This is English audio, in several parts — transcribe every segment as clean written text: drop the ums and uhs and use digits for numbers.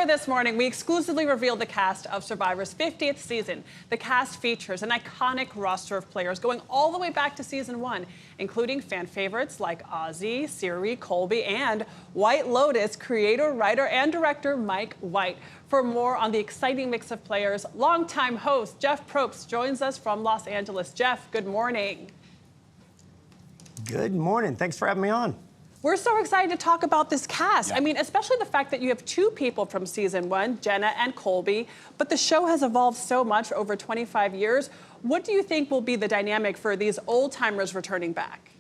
Earlier this morning, we exclusively revealed the cast of Survivor's 50th season. The cast features an iconic roster of players going all the way back to season 1, including fan favorites like Ozzy, Siri, Colby, and White Lotus creator, writer, and director Mike White. For more on the exciting mix of players, longtime host Jeff Probst joins us from Los Angeles. Jeff, good morning. Good morning. Thanks for having me on. We're so excited to talk about this cast. Yeah. I mean, especially the fact that you have 2 people from season 1, Jenna and Colby, but the show has evolved so much over 25 years. What do you think will be the dynamic for these old-timers returning back?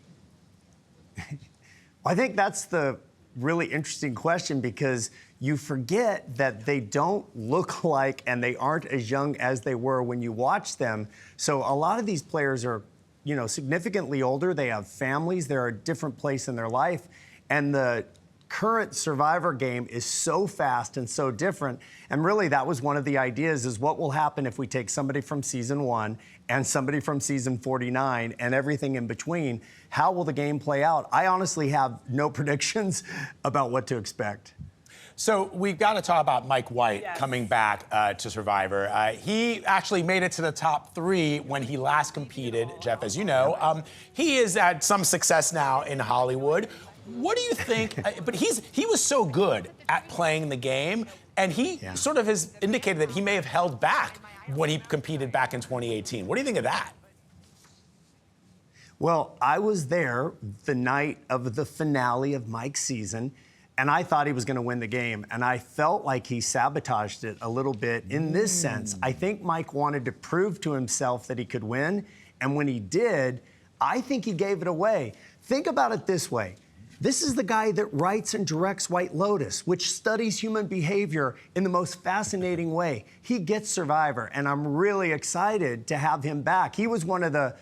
I think that's the really interesting question, because you forget that they don't look like and they aren't as young as they were when you watch them. So a lot of these players are, you know, significantly older. They have families. They're at a different place in their life. And the current Survivor game is so fast and so different. And really, that was one of the ideas, is what will happen if we take somebody from season 1 and somebody from season 49 and everything in between? How will the game play out? I honestly have no predictions about what to expect. So we've got to talk about Mike White coming back to Survivor. He actually made it to the top 3 when he last competed, Jeff, as you know. He is at some success now in Hollywood. What do you think? But he was so good at playing the game, and he sort of has indicated that he may have held back when he competed back in 2018. What do you think of that? Well, I was there the night of the finale of Mike's season, and I thought he was going to win the game. And I felt like he sabotaged it a little bit in this sense. I think Mike wanted to prove to himself that he could win. And when he did, I think he gave it away. Think about it this way. This is the guy that writes and directs White Lotus, which studies human behavior in the most fascinating way. He gets Survivor, and I'm really excited to have him back. He was one of the,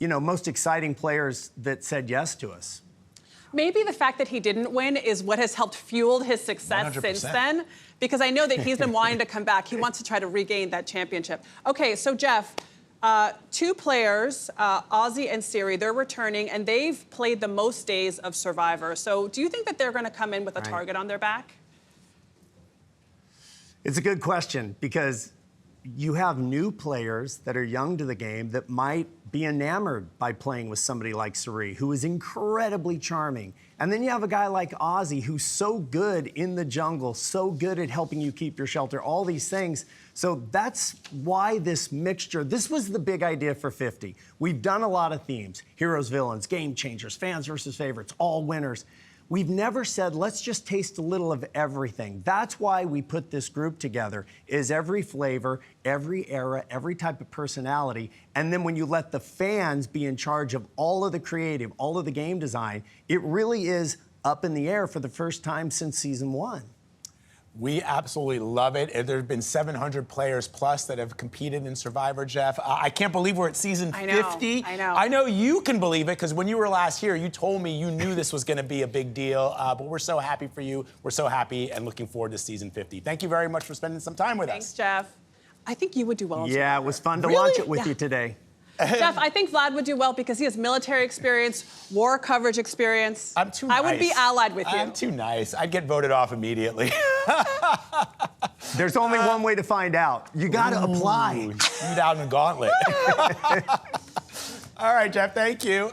most exciting players that said yes to us. Maybe the fact that he didn't win is what has helped fuel his success 100%. since then, because I know that he's been wanting to come back. He wants to try to regain that championship. Okay, so Jeff, 2 players, Ozzy and Siri, they're returning, and they've played the most days of Survivor. So do you think that they're going to come in with a target on their back? It's a good question, because you have new players that are young to the game that might be enamored by playing with somebody like Siri, who is incredibly charming. And then you have a guy like Ozzy, who's so good in the jungle, so good at helping you keep your shelter, all these things. So that's why this mixture, this was the big idea for 50. We've done a lot of themes: heroes, villains, game changers, fans versus favorites, all winners. We've never said, let's just taste a little of everything. That's why we put this group together, is every flavor, every era, every type of personality. And then when you let the fans be in charge of all of the creative, all of the game design, it really is up in the air for the first time since season 1. We absolutely love it. There have been 700 players plus that have competed in Survivor, Jeff. I can't believe we're at season 50. I know. I know you can believe it, because when you were last here, you told me you knew this was going to be a big deal. But we're so happy for you. We're so happy and looking forward to season 50. Thank you very much for spending some time with us. Thanks, Jeff. I think you would do well. Yeah, it was fun to launch it with you today. Jeff, I think Vlad would do well because he has military experience, war coverage experience. I'm too nice. I would be allied with you. I'm too nice. I'd get voted off immediately. There's only one way to find out. You got to apply. Shoot out in the gauntlet. All right, Jeff, thank you.